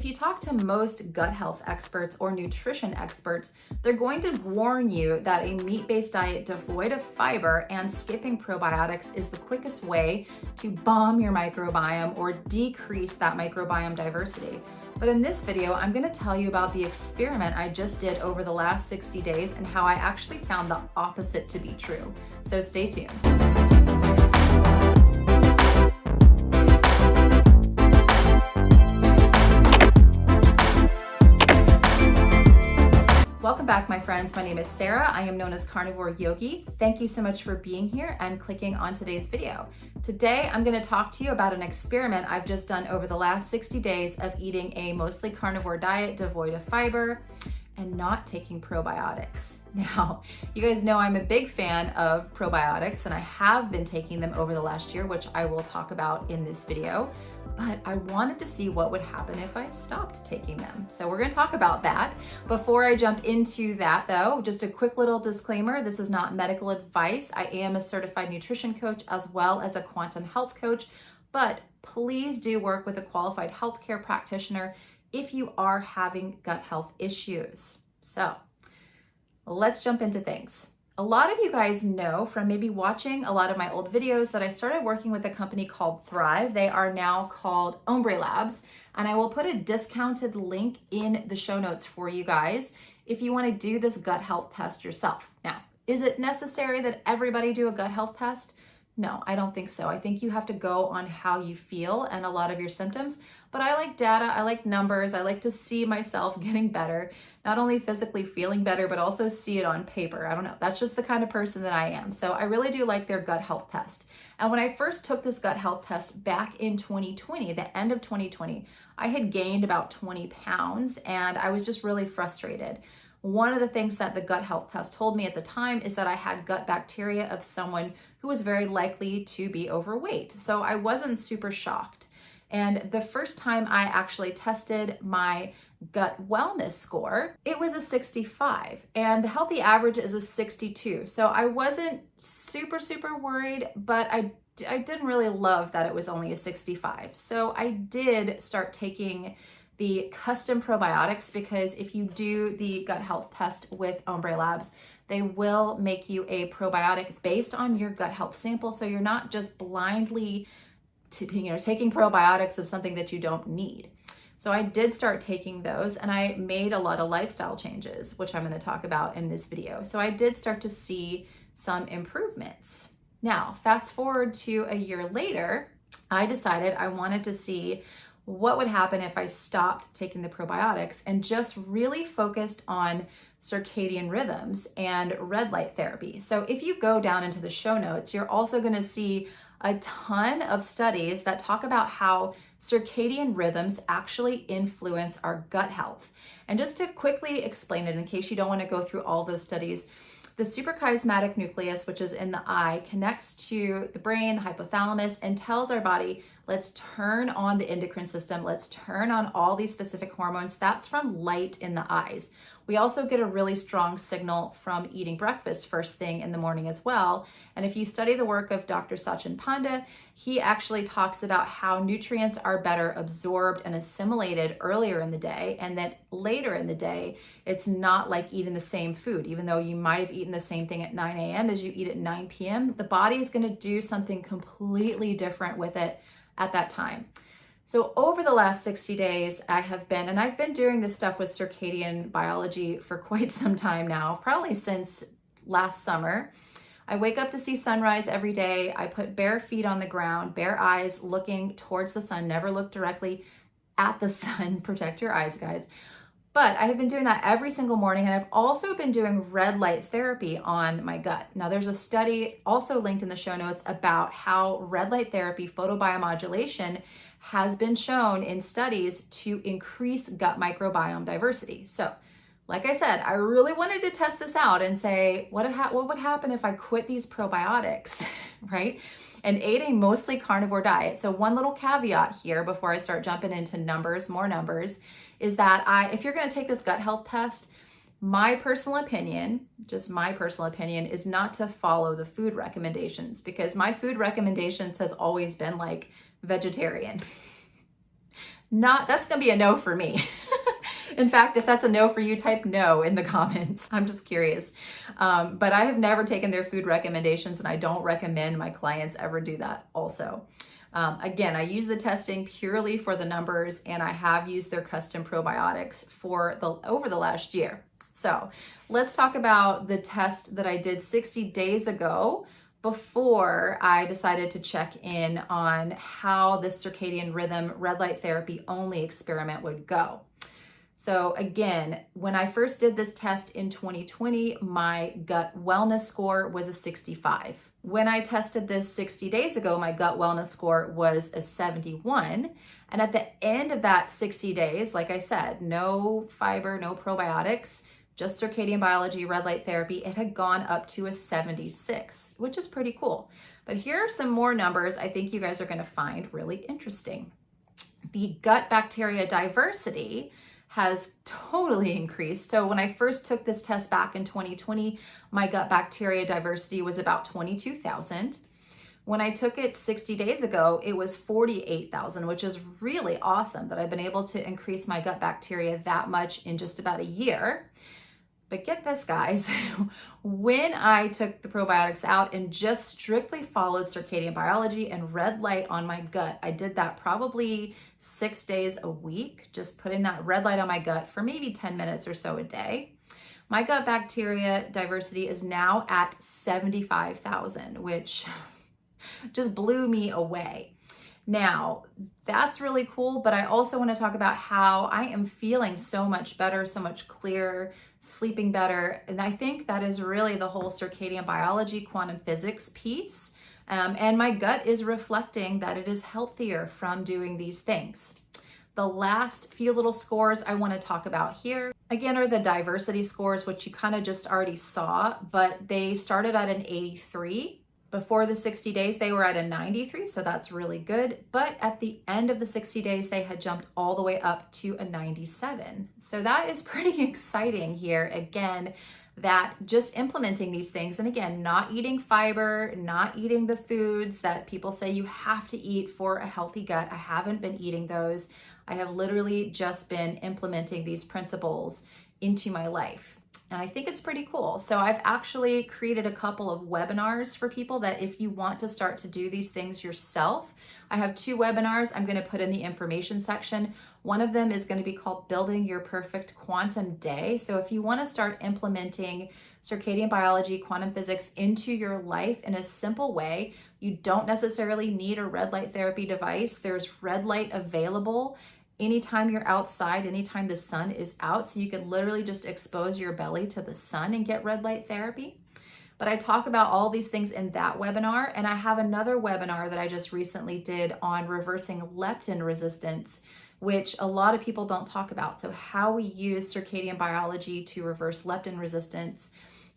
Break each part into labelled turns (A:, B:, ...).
A: you talk to most gut health experts or nutrition experts, they're going to warn you that a meat-based diet devoid of fiber and skipping probiotics is the quickest way to bomb your microbiome or decrease that microbiome diversity. But in this video, I'm gonna tell you about the experiment I just did over the last 60 days and how I actually found the opposite to be true. So stay tuned. Welcome back, my friends. My name is Sarah. I am known as Carnivore Yogi. Thank you so much for being here and clicking on today's video. Today, I'm going to talk to you about an experiment I've just done over the last 60 days of eating a mostly carnivore diet devoid of fiber and not taking probiotics. Now, you guys know I'm a big fan of probiotics and I have been taking them over the last year, which I will talk about in this video. But I wanted to see what would happen if I stopped taking them. So we're gonna talk about that. Before I jump into that though, just a quick little disclaimer, this is not medical advice. I am a certified nutrition coach as well as a quantum health coach, but please do work with a qualified healthcare practitioner if you are having gut health issues. So let's jump into things. A lot of you guys know from maybe watching a lot of my old videos that I started working with a company called Thrive. They are now called Ombre Labs, and I will put a discounted link in the show notes for you guys if you want to do this gut health test yourself. Now, is it necessary that everybody do a gut health test? No, I don't think so. I think you have to go on how you feel and a lot of your symptoms, but I like data, I like numbers, I like to see myself getting better, not only physically feeling better, but also see it on paper. I don't know, that's just the kind of person that I am. So I really do like their gut health test. And when I first took this gut health test back in 2020, the end of 2020, I had gained about 20 pounds and I was just really frustrated. One of the things that the gut health test told me at the time is that I had gut bacteria of someone who was very likely to be overweight. So I wasn't super shocked. And the first time I actually tested my gut wellness score, it was a 65 and the healthy average is a 62. So I wasn't super worried, but I didn't really love that it was only a 65. So I did start taking the custom probiotics because if you do the gut health test with Ombre Labs, they will make you a probiotic based on your gut health sample. So you're not just blindly taking probiotics of something that you don't need. So I did start taking those and I made a lot of lifestyle changes, which I'm going to talk about in this video. So I did start to see some improvements. Now, fast forward to a year later, I decided I wanted to see what would happen if I stopped taking the probiotics and just really focused on circadian rhythms and red light therapy. So if you go down into the show notes, you're also going to see a ton of studies that talk about how circadian rhythms actually influence our gut health. And just to quickly explain it in case you don't want to go through all those studies, the suprachiasmatic nucleus, which is in the eye, connects to the brain, the hypothalamus, and tells our body, let's turn on the endocrine system, let's turn on all these specific hormones. That's from light in the eyes. We also get a really strong signal from eating breakfast first thing in the morning as well. And if you study the work of Dr. Sachin Panda, he actually talks about how nutrients are better absorbed and assimilated earlier in the day, and that later in the day, it's not like eating the same food. Even though you might have eaten the same thing at 9 a.m. as you eat at 9 p.m., the body is going to do something completely different with it at that time. So over the last 60 days, I've been doing this stuff with circadian biology for quite some time now, probably since last summer. I wake up to see sunrise every day. I put bare feet on the ground, bare eyes looking towards the sun, never look directly at the sun. Protect your eyes, guys. But I have been doing that every single morning, and I've also been doing red light therapy on my gut. Now, there's a study also linked in the show notes about how red light therapy, photobiomodulation, has been shown in studies to increase gut microbiome diversity. So, like I said, I really wanted to test this out and say, what would happen if I quit these probiotics, right? And ate a mostly carnivore diet. So one little caveat here before I start jumping into more numbers, is that if you're gonna take this gut health test, my personal opinion, just my personal opinion, is not to follow the food recommendations, because my food recommendations has always been like vegetarian. that's gonna be a no for me. In fact, if that's a no for you, type no in the comments. I'm just curious. But I have never taken their food recommendations, and I don't recommend my clients ever do that also. Again, I use the testing purely for the numbers, and I have used their custom probiotics over the last year. So let's talk about the test that I did 60 days ago before I decided to check in on how this circadian rhythm red light therapy only experiment would go. So again, when I first did this test in 2020, my gut wellness score was a 65. When I tested this 60 days ago, my gut wellness score was a 71. And at the end of that 60 days, like I said, no fiber, no probiotics, just circadian biology, red light therapy, it had gone up to a 76, which is pretty cool. But here are some more numbers I think you guys are going to find really interesting. The gut bacteria diversity has totally increased. So when I first took this test back in 2020, my gut bacteria diversity was about 22,000. When I took it 60 days ago, it was 48,000, which is really awesome that I've been able to increase my gut bacteria that much in just about a year. But get this, guys, when I took the probiotics out and just strictly followed circadian biology and red light on my gut, I did that probably 6 days a week, just putting that red light on my gut for maybe 10 minutes or so a day. My gut bacteria diversity is now at 75,000, which just blew me away. Now, that's really cool, but I also want to talk about how I am feeling so much better, so much clearer, sleeping better. And I think that is really the whole circadian biology, quantum physics piece. And my gut is reflecting that it is healthier from doing these things. The last few little scores I want to talk about here, again, are the diversity scores, which you kind of just already saw, but they started at an 83. Before the 60 days, they were at a 93, so that's really good. But at the end of the 60 days, they had jumped all the way up to a 97. So that is pretty exciting here. Again, that just implementing these things, and again, not eating fiber, not eating the foods that people say you have to eat for a healthy gut. I haven't been eating those. I have literally just been implementing these principles into my life. And I think it's pretty cool. So I've actually created a couple of webinars for people that if you want to start to do these things yourself, I have 2 webinars I'm going to put in the information section. One of them is going to be called Building Your Perfect Quantum Day. So if you want to start implementing circadian biology, quantum physics into your life in a simple way, you don't necessarily need a red light therapy device. There's red light available anytime you're outside, anytime the sun is out. So you can literally just expose your belly to the sun and get red light therapy. But I talk about all these things in that webinar. And I have another webinar that I just recently did on reversing leptin resistance, which a lot of people don't talk about. So how we use circadian biology to reverse leptin resistance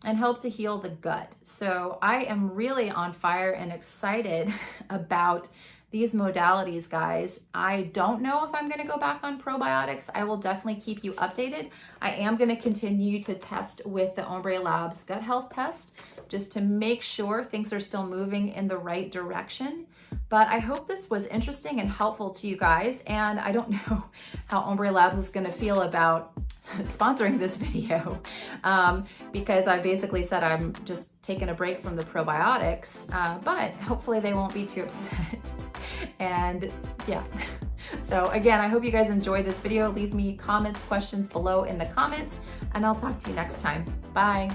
A: and help to heal the gut. So I am really on fire and excited about these modalities, guys. I don't know if I'm going to go back on probiotics. I will definitely keep you updated. I am going to continue to test with the Ombre Labs gut health test just to make sure things are still moving in the right direction. But I hope this was interesting and helpful to you guys. And I don't know how Ombre Labs is going to feel about sponsoring this video because I basically said I'm just taking a break from the probiotics, but hopefully they won't be too upset. And yeah, so again, I hope you guys enjoyed this video. Leave me comments, questions below in the comments, and I'll talk to you next time. Bye.